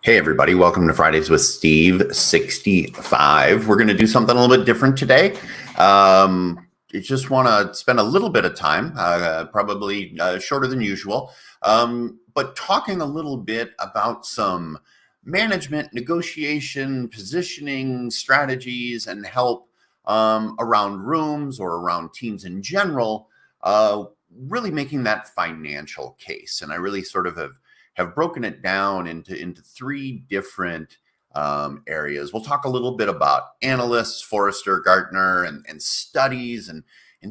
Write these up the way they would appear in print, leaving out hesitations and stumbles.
Hey everybody, welcome to Fridays with Steve 65. We're going to do something a little bit different today. I just want to spend a little bit of time, probably shorter than usual, but talking a little bit about some management, negotiation, positioning strategies, and help around rooms or around teams in general, really making that financial case. And I really sort of have broken it down into three different areas. We'll talk a little bit about analysts, Forrester, Gartner, and studies and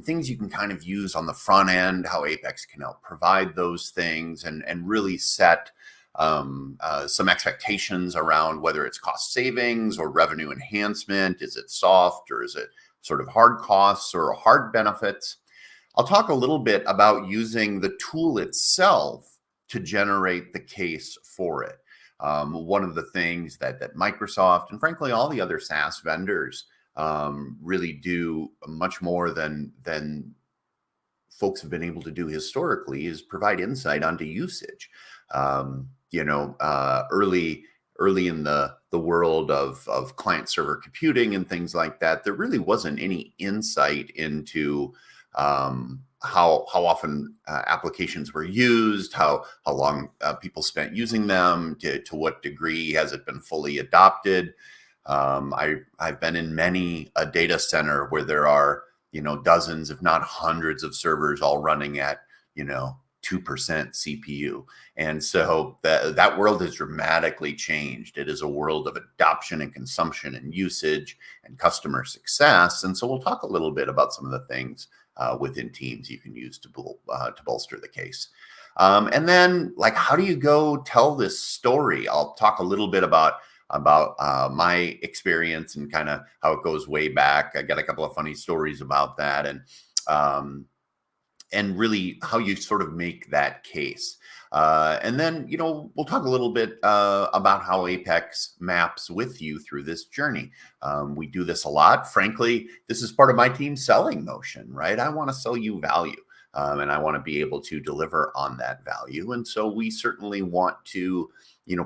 things you can kind of use on the front end, how Apex can help provide those things and really set some expectations around whether it's cost savings or revenue enhancement. Is it soft or is it sort of hard costs or hard benefits? I'll talk a little bit about using the tool itself to generate the case for it. One of the things that Microsoft and frankly all the other SaaS vendors really do much more than folks have been able to do historically is provide insight onto usage. Early in the world of client server computing and things like that, there really wasn't any insight into how often applications were used, how long people spent using them, to what degree has it been fully adopted. I've been in many a data center where there are dozens, if not hundreds, of servers all running at 2% CPU, and so that world has dramatically changed. It is a world of adoption and consumption and usage and customer success, and so we'll talk a little bit about some of the things within teams you can use to bolster the case. And then, how do you go tell this story? I'll talk a little bit about my experience and kind of how it goes way back. I got a couple of funny stories about that, and really how you sort of make that case. And then, we'll talk a little bit about how Apex maps with you through this journey. We do this a lot. Frankly, this is part of my team's selling motion, right? I want to sell you value, and I want to be able to deliver on that value. And so we certainly want to,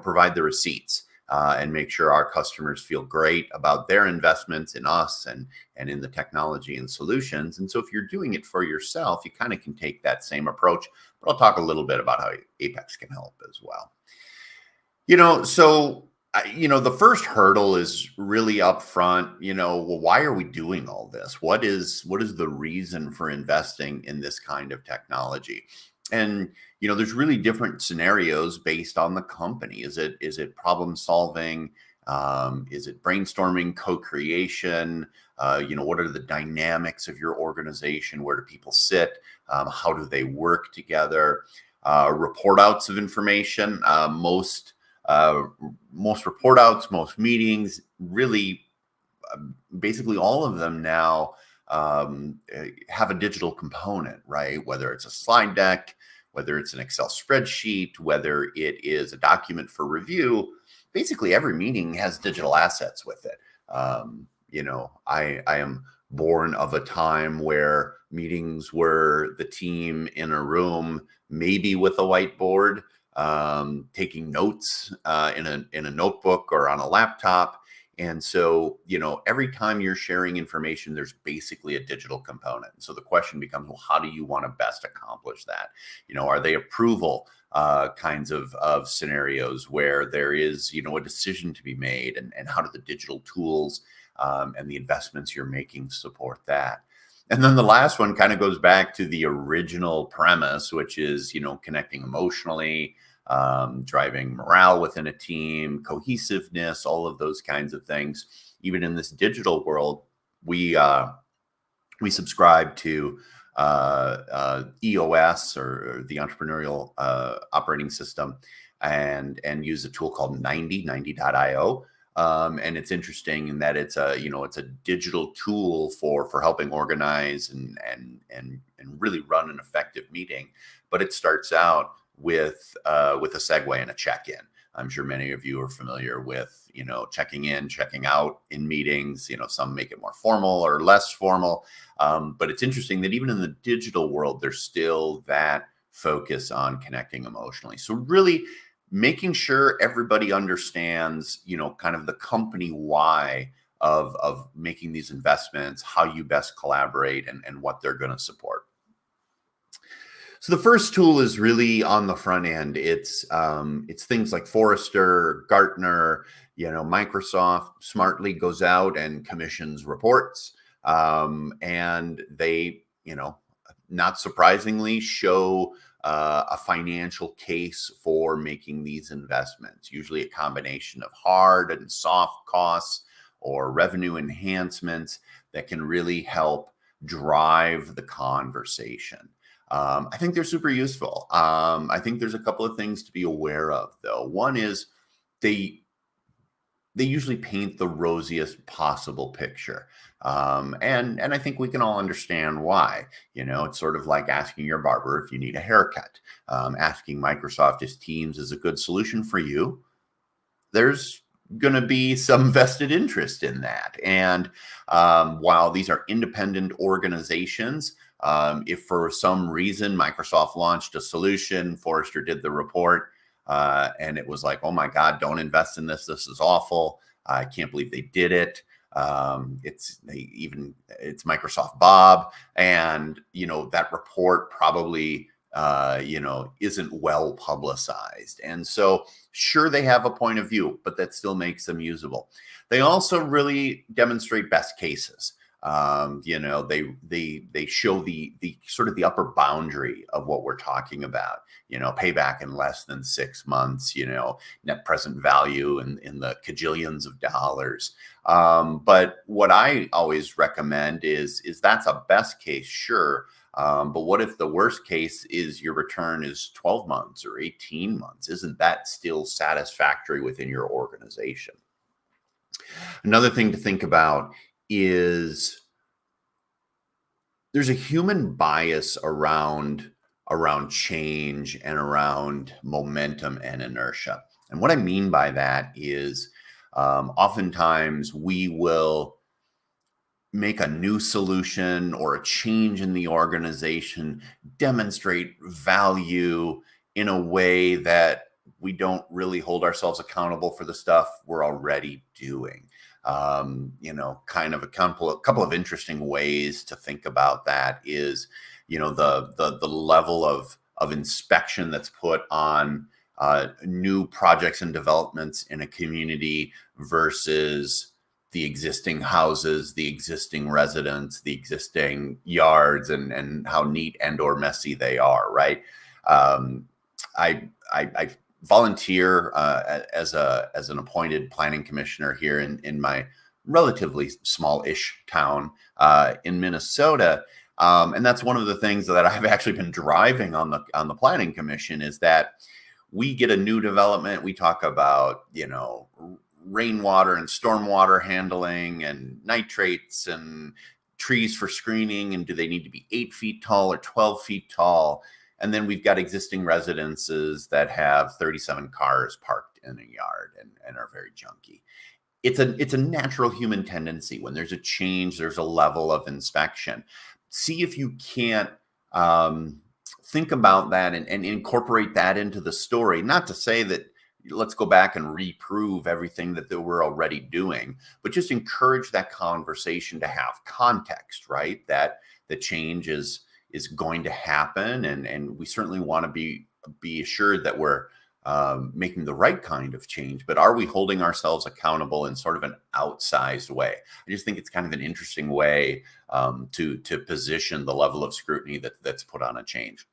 provide the receipts and make sure our customers feel great about their investments in us and in the technology and solutions. And so if you're doing it for yourself, you kind of can take that same approach. But I'll talk a little bit about how Apex can help as well. The first hurdle is really up front. Well, why are we doing all this? What is the reason for investing in this kind of technology? And there's really different scenarios based on the company. Is it problem solving? Is it brainstorming, co-creation? What are the dynamics of your organization? Where do people sit? How do they work together? Report outs of information. Most report outs, most meetings, really, basically all of them now have a digital component, right? Whether it's a slide deck, whether it's an Excel spreadsheet, whether it is a document for review, basically every meeting has digital assets with it. I am born of a time where meetings were the team in a room, maybe with a whiteboard, taking notes in a notebook or on a laptop. And so, every time you're sharing information, there's basically a digital component. So the question becomes, well, how do you want to best accomplish that? Are they approval kinds of scenarios where there is, a decision to be made, and how do the digital tools and the investments you're making support that? And then the last one kind of goes back to the original premise, which is, connecting emotionally, driving morale within a team, cohesiveness, all of those kinds of things. Even in this digital world, we subscribe to EOS, or the entrepreneurial operating system, and use a tool called 90.io. And it's interesting in that it's a digital tool for helping organize and really run an effective meeting. But it starts out with a segue and a check-in. I'm sure many of you are familiar with, checking in, checking out in meetings. Some make it more formal or less formal. But it's interesting that even in the digital world, there's still that focus on connecting emotionally. So really, making sure everybody understands, kind of the company why of making these investments, how you best collaborate, and what they're going to support. So the first tool is really on the front end. It's things like Forrester, Gartner, Microsoft smartly goes out and commissions reports, and they, not surprisingly, show a financial case for making these investments. Usually a combination of hard and soft costs or revenue enhancements that can really help drive the conversation. I think they're super useful. I think there's a couple of things to be aware of, though. One is they usually paint the rosiest possible picture, and I think we can all understand why. It's sort of like asking your barber if you need a haircut. Asking Microsoft if Teams is a good solution for you. There's going to be some vested interest in that, and while these are independent organizations. If for some reason Microsoft launched a solution, Forrester did the report, and it was like, oh my God, don't invest in this. This is awful. I can't believe they did it. It's Microsoft Bob. And, that report probably, isn't well publicized. And so sure, they have a point of view, but that still makes them usable. They also really demonstrate best cases. They show the sort of the upper boundary of what we're talking about, payback in less than 6 months, net present value in the cajillions of dollars. But what I always recommend is that's a best case, sure. But what if the worst case is your return is 12 months or 18 months? Isn't that still satisfactory within your organization? Another thing to think about is there's a human bias around change and around momentum and inertia. And what I mean by that is oftentimes we will make a new solution or a change in the organization demonstrate value in a way that we don't really hold ourselves accountable for the stuff we're already doing. Kind of a couple of interesting ways to think about that is, the level of inspection that's put on new projects and developments in a community versus the existing houses, the existing residents, the existing yards, and how neat and or messy they are, right? I volunteer as an appointed planning commissioner here in my relatively small-ish town in Minnesota, and that's one of the things that I've actually been driving on the planning commission is that we get a new development. We talk about rainwater and stormwater handling and nitrates and trees for screening, and do they need to be 8 feet tall or 12 feet tall? And then we've got existing residences that have 37 cars parked in a yard and are very junky. It's a natural human tendency. When there's a change, there's a level of inspection. See if you can't think about that and incorporate that into the story. Not to say that let's go back and reprove everything that we're already doing, but just encourage that conversation to have context, right? That the change is going to happen, and we certainly want to be assured that we're making the right kind of change, but are we holding ourselves accountable in sort of an outsized way? I just think it's kind of an interesting way to position the level of scrutiny that's put on a change.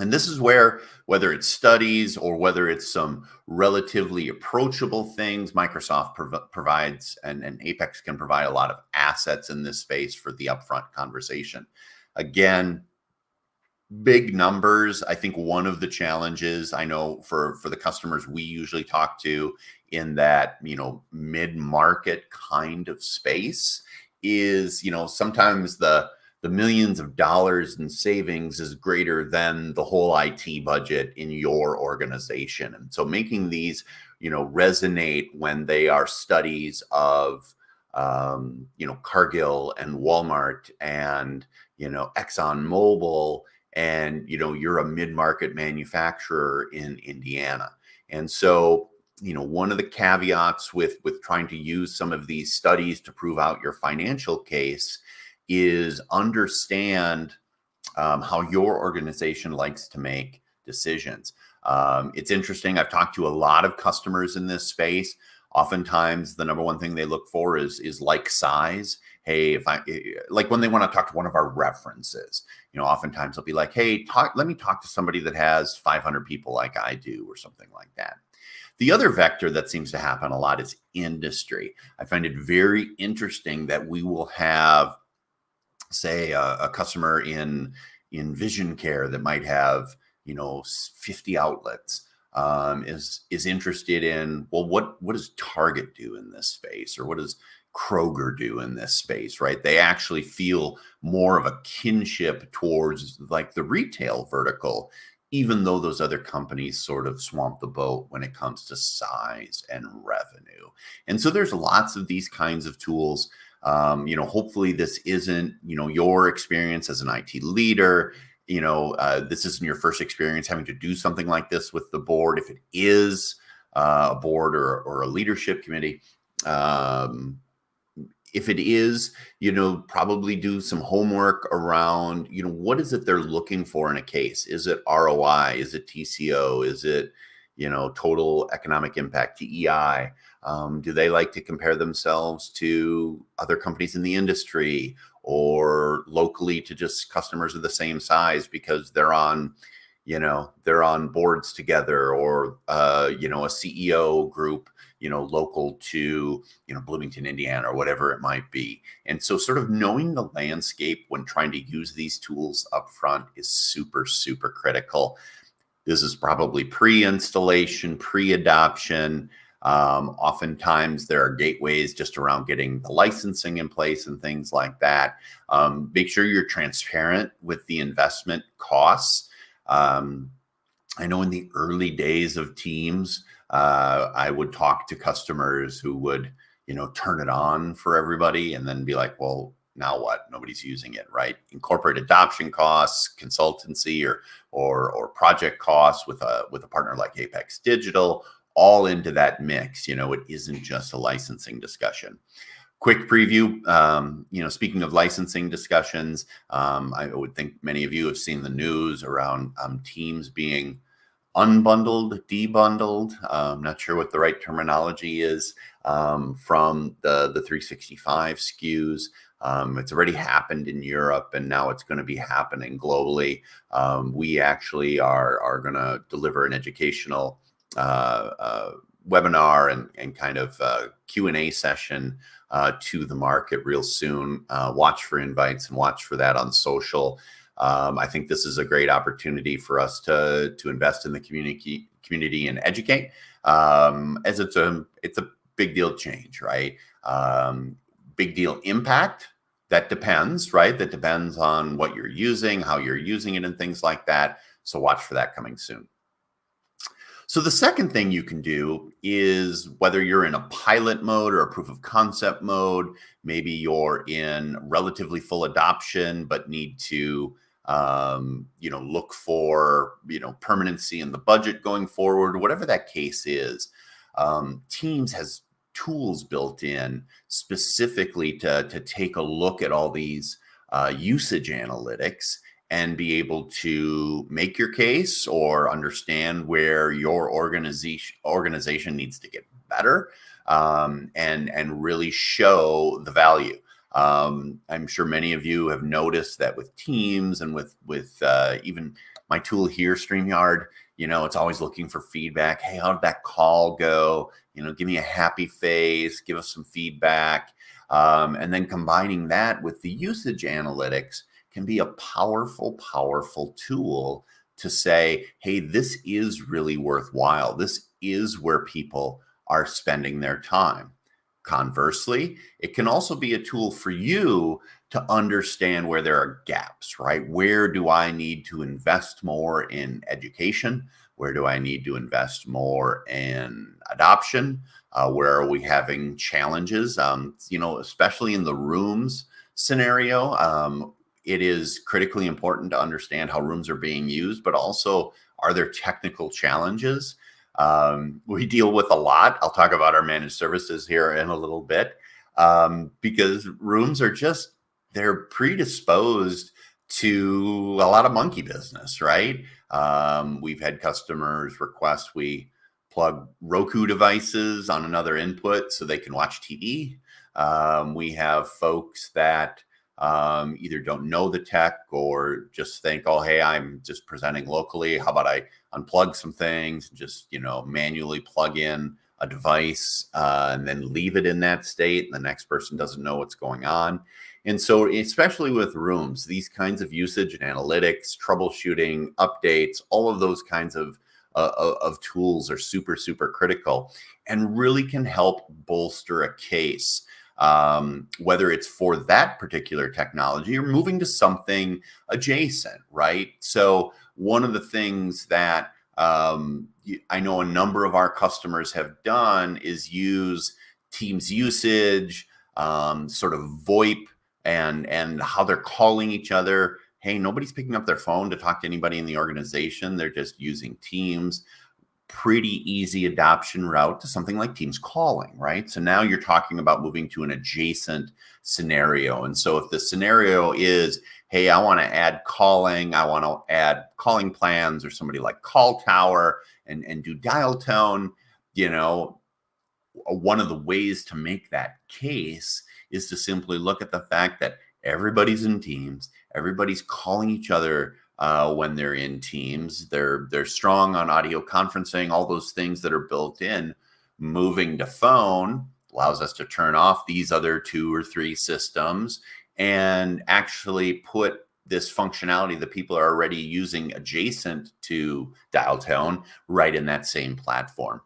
And this is where, whether it's studies or whether it's some relatively approachable things, Microsoft provides and Apex can provide a lot of assets in this space for the upfront conversation. Again, big numbers. I think one of the challenges I know for the customers we usually talk to in that, mid-market kind of space is, sometimes the millions of dollars in savings is greater than the whole IT budget in your organization. And so making these, resonate when they are studies of, Cargill and Walmart and, ExxonMobil, and you're a mid-market manufacturer in Indiana, And so, one of the caveats with trying to use some of these studies to prove out your financial case is understand how your organization likes to make decisions. It's interesting. I've talked to a lot of customers in this space. Oftentimes, the number one thing they look for is like size. Hey, like when they want to talk to one of our references, oftentimes they'll be like, "Hey, let me talk to somebody that has 500 people like I do," or something like that. The other vector that seems to happen a lot is industry. I find it very interesting that we will have, say, a customer in vision care that might have 50 outlets, is interested in, well, what does Target do in this space, or what does Kroger do in this space, right? They actually feel more of a kinship towards like the retail vertical, even though those other companies sort of swamp the boat when it comes to size and revenue. And so there's lots of these kinds of tools. Hopefully this isn't, your experience as an IT leader. This isn't your first experience having to do something like this with the board. If it is a board or a leadership committee, if it is, probably do some homework around, what is it they're looking for in a case? Is it ROI? Is it TCO? Is it, total economic impact, TEI? Do they like to compare themselves to other companies in the industry, or locally to just customers of the same size because they're on boards together, or, a CEO group, local to, Bloomington, Indiana, or whatever it might be. And so sort of knowing the landscape when trying to use these tools up front is super, super critical. This is probably pre-installation, pre-adoption. Oftentimes there are gateways just around getting the licensing in place and things like that. Make sure you're transparent with the investment costs. I know in the early days of Teams, I would talk to customers who would, turn it on for everybody and then be like, well, now what? Nobody's using it, right? Incorporate adoption costs, consultancy, or project costs with a partner like Apex Digital, all into that mix. It isn't just a licensing discussion. Quick preview, speaking of licensing discussions, I would think many of you have seen the news around Teams being unbundled, debundled. I'm not sure what the right terminology is, from the 365 SKUs. It's already happened in Europe, and now it's going to be happening globally. We actually are going to deliver an educational webinar and kind of Q&A session to the market real soon. Watch for invites and watch for that on social. I think this is a great opportunity for us to invest in the community and educate, as it's a big deal change, right? Big deal impact. That depends, right? That depends on what you're using, how you're using it, and things like that. So watch for that coming soon. So the second thing you can do is, whether you're in a pilot mode or a proof of concept mode, maybe you're in relatively full adoption, but need to, look for, permanency in the budget going forward, whatever that case is. Teams has tools built in specifically to take a look at all these usage analytics and be able to make your case or understand where your organization needs to get better, and really show the value. I'm sure many of you have noticed that with Teams and with even my tool here, StreamYard, it's always looking for feedback. Hey, how did that call go? Give me a happy face, give us some feedback. And then combining that with the usage analytics can be a powerful, powerful tool to say, hey, this is really worthwhile. This is where people are spending their time. Conversely, it can also be a tool for you to understand where there are gaps, right? Where do I need to invest more in education? Where do I need to invest more in adoption? Where are we having challenges? Especially in the rooms scenario, it is critically important to understand how rooms are being used, but also, are there technical challenges? we deal with a lot. I'll talk about our managed services here in a little bit, because rooms are just, they're predisposed to a lot of monkey business, right? We've had customers request we plug Roku devices on another input so they can watch TV. We have folks that either don't know the tech or just think, oh, hey, I'm just presenting locally. How about I unplug some things, just, manually plug in a device and then leave it in that state. And the next person doesn't know what's going on. And so, especially with rooms, these kinds of usage and analytics, troubleshooting, updates, all of those kinds of tools are super, super critical and really can help bolster a case, whether it's for that particular technology or moving to something adjacent, right? So one of the things that I know a number of our customers have done is use Teams usage, sort of VoIP, and how they're calling each other. Hey, nobody's picking up their phone to talk to anybody in the organization. They're just using Teams. Pretty easy adoption route to something like Teams calling, right? So now you're talking about moving to an adjacent scenario. And so if the scenario is, hey, I want to add calling, I want to add calling plans or somebody like Call Tower and do dial tone, one of the ways to make that case is to simply look at the fact that everybody's in Teams, everybody's calling each other when they're in Teams. They're strong on audio conferencing, all those things that are built in. Moving to phone allows us to turn off these other 2 or 3 systems and actually put this functionality that people are already using adjacent to dial tone right in that same platform.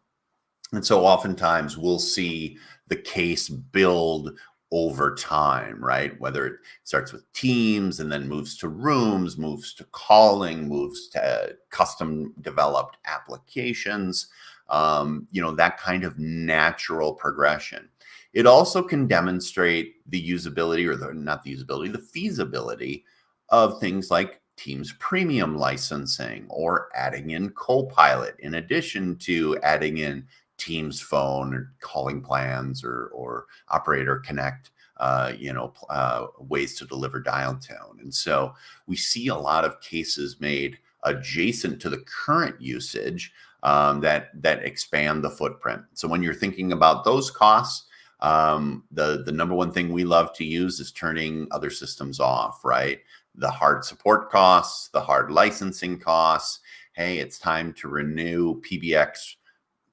And so oftentimes we'll see the case build over time, right? Whether it starts with Teams and then moves to rooms, moves to calling, moves to custom developed applications, that kind of natural progression. It also can demonstrate the usability, or not the usability, the feasibility of things like Teams premium licensing or adding in Copilot in addition to adding in Teams phone or calling plans or operator connect, ways to deliver dial tone. And so we see a lot of cases made adjacent to the current usage that expand the footprint. So when you're thinking about those costs, the number one thing we love to use is turning other systems off, right? The hard support costs, the hard licensing costs. Hey, it's time to renew PBX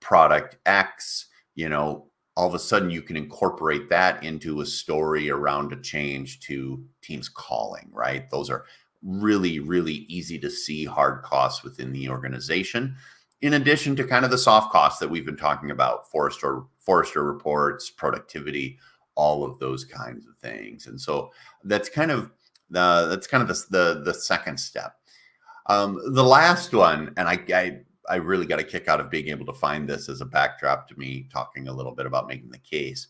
product X, all of a sudden you can incorporate that into a story around a change to Teams calling, right? Those are really, really easy to see hard costs within the organization, in addition to kind of the soft costs that we've been talking about, Forrester reports, productivity, all of those kinds of things. And so that's kind of the second step. The last one, and I really got a kick out of being able to find this as a backdrop to me talking a little bit about making the case,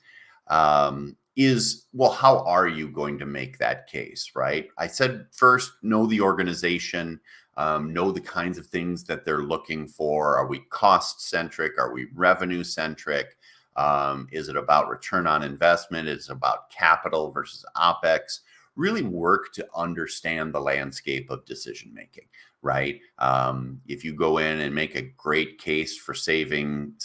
is, well, how are you going to make that case, right? I said first, know the organization, know the kinds of things that they're looking for. Are we cost-centric? Are we revenue-centric? Is it about return on investment? Is it about capital versus OpEx? Really work to understand the landscape of decision-making, right? If you go in and make a great case for saving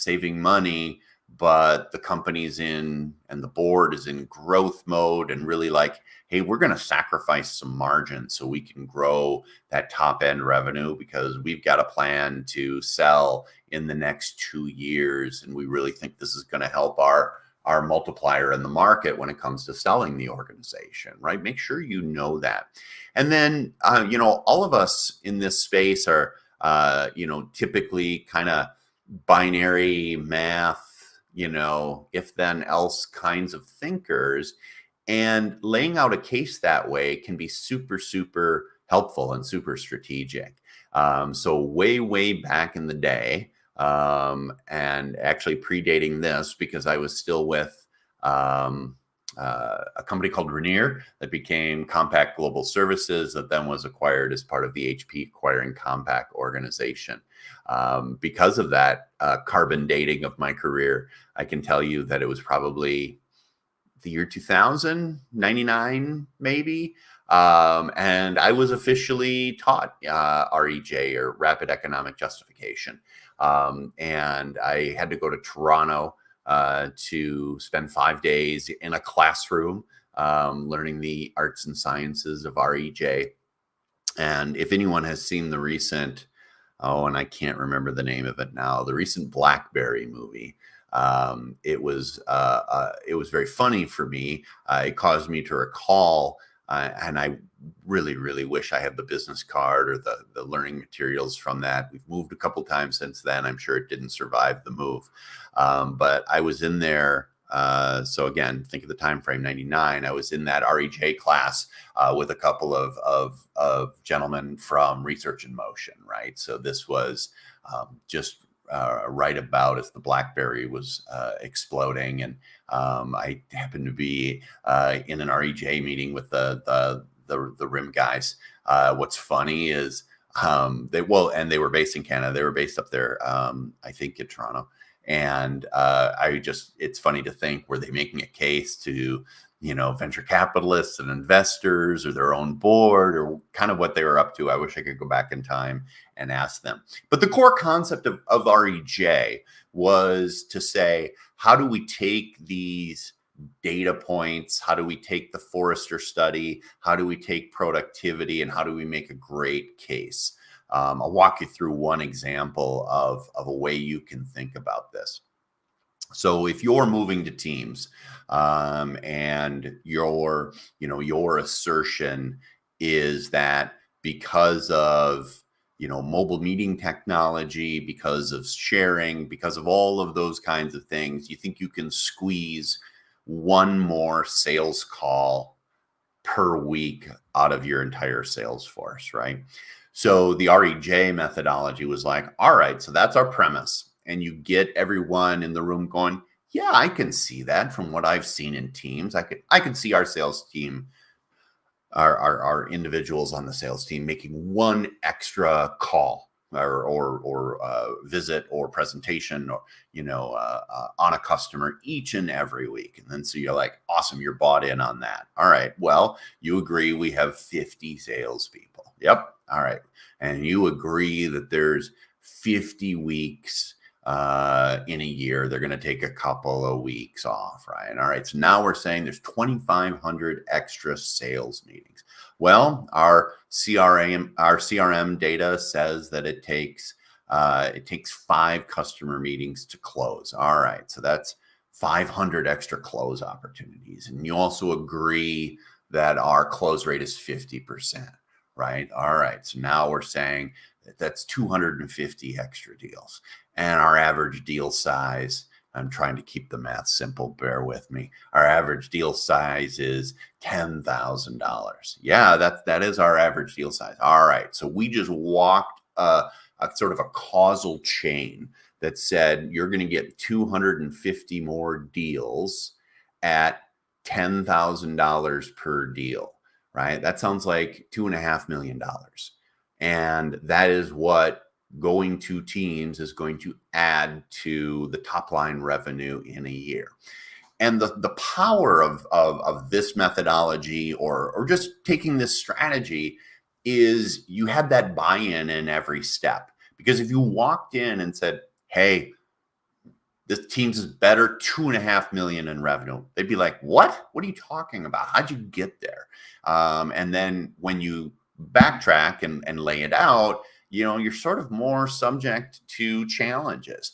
money, but the company's and the board is in growth mode and really like, hey, we're going to sacrifice some margin so we can grow that top end revenue because we've got a plan to sell in the next 2 years. And we really think this is going to help our multiplier in the market when it comes to selling the organization, right? Make sure you know that. And then, all of us in this space are, typically kind of binary math, if then else kinds of thinkers. And laying out a case that way can be super, super helpful and super strategic. So way back in the day, and actually predating this because I was still with a company called Rainier that became Compact Global Services, that then was acquired as part of the HP acquiring Compact organization. Because of that carbon dating of my career, I can tell you that it was probably the year 2000, 99 maybe. And I was officially taught REJ, or Rapid Economic Justification. And I had to go to Toronto to spend 5 days in a classroom learning the arts and sciences of REJ. And if anyone has seen the recent, and I can't remember the name of it now, the recent Blackberry movie, it was very funny for me. It caused me to recall, and I really, really wish I had the business card or the learning materials from that. We've moved a couple times since then. I'm sure it didn't survive the move, but I was in there. So again, think of the time frame, 99. I was in that REJ class with a couple of gentlemen from Research in Motion, right? So this was just right about as the BlackBerry was exploding, and I happened to be in an REJ meeting with the RIM guys. What's funny is they were based in Canada. They were based up there, I think in Toronto. And it's funny to think, were they making a case to, venture capitalists and investors or their own board, or kind of what they were up to? I wish I could go back in time and ask them. But the core concept of REJ was to say, how do we take these data points? How do we take the Forrester study? How do we take productivity? And how do we make a great case? I'll walk you through one example of a way you can think about this. So if you're moving to Teams, and your assertion is that because of mobile meeting technology, because of sharing, because of all of those kinds of things, you think you can squeeze one more sales call per week out of your entire sales force, right? So the REJ methodology was like, all right, so that's our premise. And you get everyone in the room going, yeah, I can see that from what I've seen in Teams. I can see our sales team, our individuals on the sales team making one extra call or visit or presentation or on a customer each and every week. And then so you're like, awesome, you're bought in on that. All right, well, you agree we have 50 salespeople. Yep. All right. And you agree that there's 50 weeks in a year. They're going to take a couple of weeks off, right? All right. So now we're saying there's 2,500 extra sales meetings. Well, our CRM data says that it takes 5 customer meetings to close. All right. So that's 500 extra close opportunities. And you also agree that our close rate is 50%. Right. All right. So now we're saying that that's 250 extra deals, and our average deal size, I'm trying to keep the math simple, bear with me. Our average deal size is $10,000. Yeah, that is our average deal size. All right. So we just walked a sort of a causal chain that said you're going to get 250 more deals at $10,000 per deal. Right? That sounds like $2.5 million. And that is what going to Teams is going to add to the top line revenue in a year. And the power of this methodology or just taking this strategy is you had that buy-in in every step. Because if you walked in and said, hey, this Teams is better, 2.5 million in revenue, they'd be like, what are you talking about? How'd you get there? And then when you backtrack and lay it out, you're sort of more subject to challenges.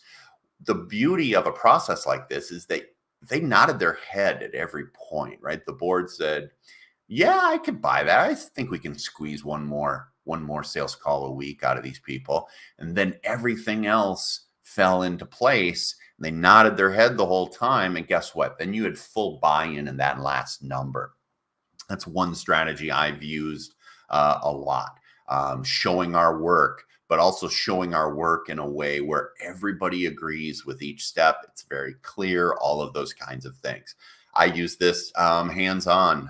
The beauty of a process like this is that they nodded their head at every point, right? The board said, yeah, I could buy that. I think we can squeeze one more sales call a week out of these people. And then everything else fell into place. They nodded their head the whole time. And guess what? Then you had full buy-in in that last number. That's one strategy I've used a lot, showing our work, but also showing our work in a way where everybody agrees with each step. It's very clear, all of those kinds of things. I use this hands-on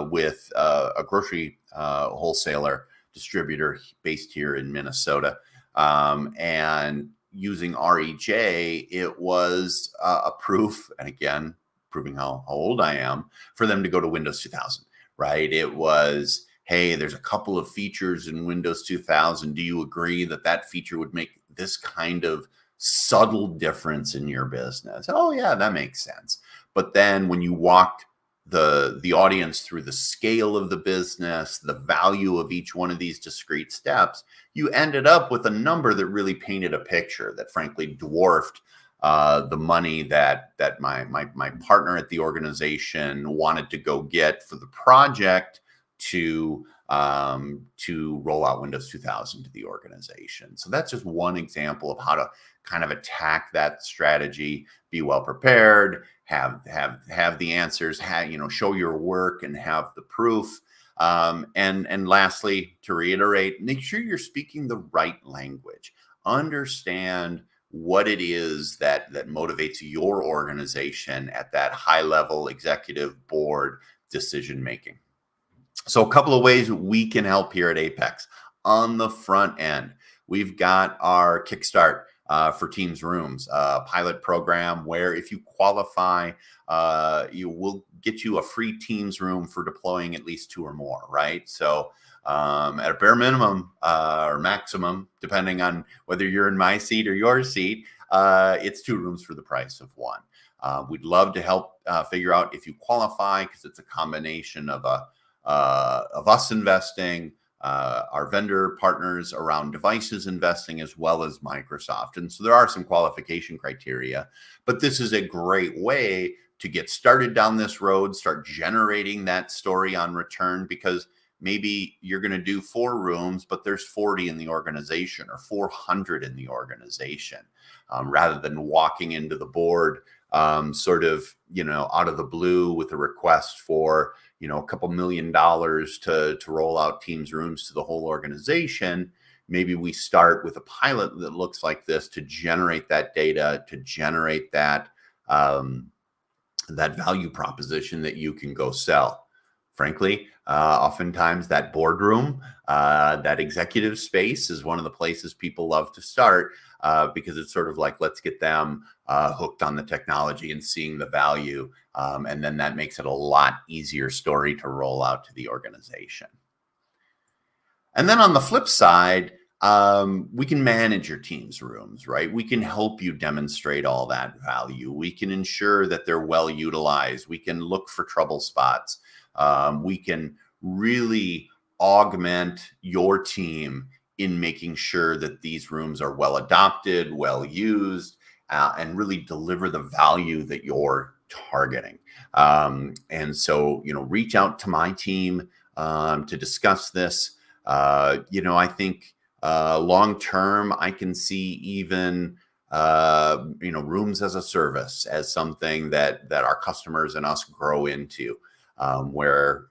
with a grocery wholesaler distributor based here in Minnesota. And using REJ, it was a proof, and again, proving how old I am, for them to go to Windows 2000, right? It was, hey, there's a couple of features in Windows 2000. Do you agree that that feature would make this kind of subtle difference in your business? Oh, yeah, that makes sense. But then when you walk the audience through the scale of the business, the value of each one of these discrete steps, you ended up with a number that really painted a picture that frankly dwarfed the money that my partner at the organization wanted to go get for the project to roll out Windows 2000 to the organization. So that's just one example of how to kind of attack that strategy, be well prepared, have the answers, show your work and have the proof. And lastly, to reiterate, make sure you're speaking the right language. Understand what it is that motivates your organization at that high level executive board decision making. So a couple of ways we can help here at Apex. On the front end, we've got our Kickstart for Teams Rooms, a pilot program where if you qualify, you will get you a free Teams room for deploying at least 2 or more, right? So at a bare minimum or maximum, depending on whether you're in my seat or your seat, it's 2 rooms for the price of 1. We'd love to help figure out if you qualify, because it's a combination of us investing, our vendor partners around devices investing, as well as Microsoft. And so there are some qualification criteria, but this is a great way to get started down this road, start generating that story on return, because maybe you're going to do 4 rooms, but there's 40 in the organization or 400 in the organization, rather than walking into the board sort of, out of the blue with a request for, a couple $1 million to roll out Teams rooms to the whole organization. Maybe we start with a pilot that looks like this to generate that data, to generate that value proposition that you can go sell. Frankly, oftentimes that boardroom, that executive space is one of the places people love to start because it's sort of like, let's get them hooked on the technology and seeing the value. And then that makes it a lot easier story to roll out to the organization. And then on the flip side, we can manage your Teams rooms, right? We can help you demonstrate all that value. We can ensure that they're well utilized. We can look for trouble spots. We can really augment your team in making sure that these rooms are well adopted, well used, and really deliver the value that you're targeting. And so, reach out to my team to discuss this. I think long term, I can see even rooms as a service as something that our customers and us grow into, where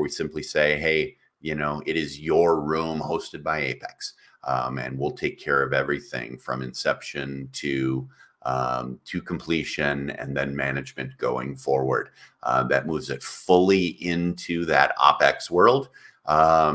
we simply say, hey, it is your room hosted by Apex, and we'll take care of everything from inception to completion, and then management going forward. That moves it fully into that OpEx world,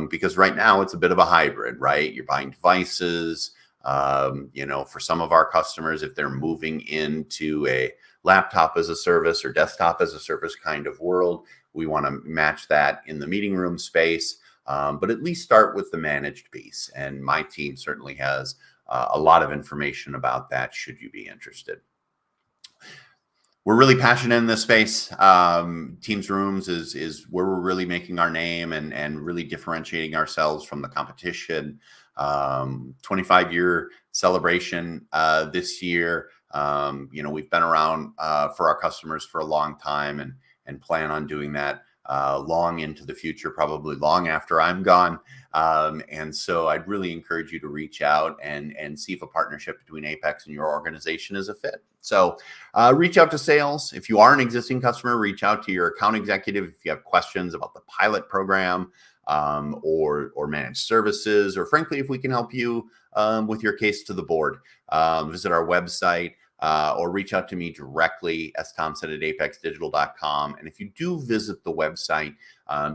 because right now it's a bit of a hybrid, right? You're buying devices. For some of our customers, if they're moving into a laptop as a service or desktop as a service kind of world, we want to match that in the meeting room space, but at least start with the managed piece. And my team certainly has a lot of information about that, should you be interested. We're really passionate in this space. Teams Rooms is where we're really making our name and really differentiating ourselves from the competition. 25-year celebration this year. We've been around for our customers for a long time, and plan on doing that long into the future, probably long after I'm gone. And so I'd really encourage you to reach out and see if a partnership between Apex and your organization is a fit. So reach out to sales. If you are an existing customer, reach out to your account executive if you have questions about the pilot program, or managed services, or frankly, if we can help you with your case to the board. Visit our website. or reach out to me directly, as Tom said, at apexdigital.com. And if you do visit the website,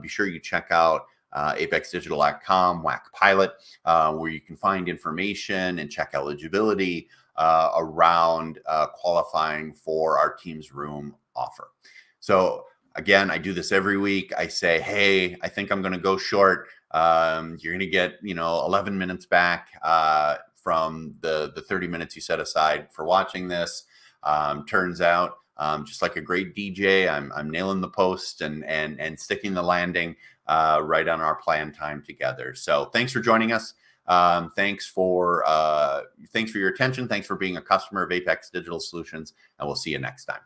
be sure you check out apexdigital.com, WAC Pilot, where you can find information and check eligibility around qualifying for our Teams Room offer. So again, I do this every week. I say, hey, I think I'm going to go short. You're going to get, 11 minutes back from the 30 minutes you set aside for watching this. Turns out, just like a great DJ, I'm nailing the post and sticking the landing right on our planned time together. So thanks for joining us. Thanks for your attention. Thanks for being a customer of Apex Digital Solutions, and we'll see you next time.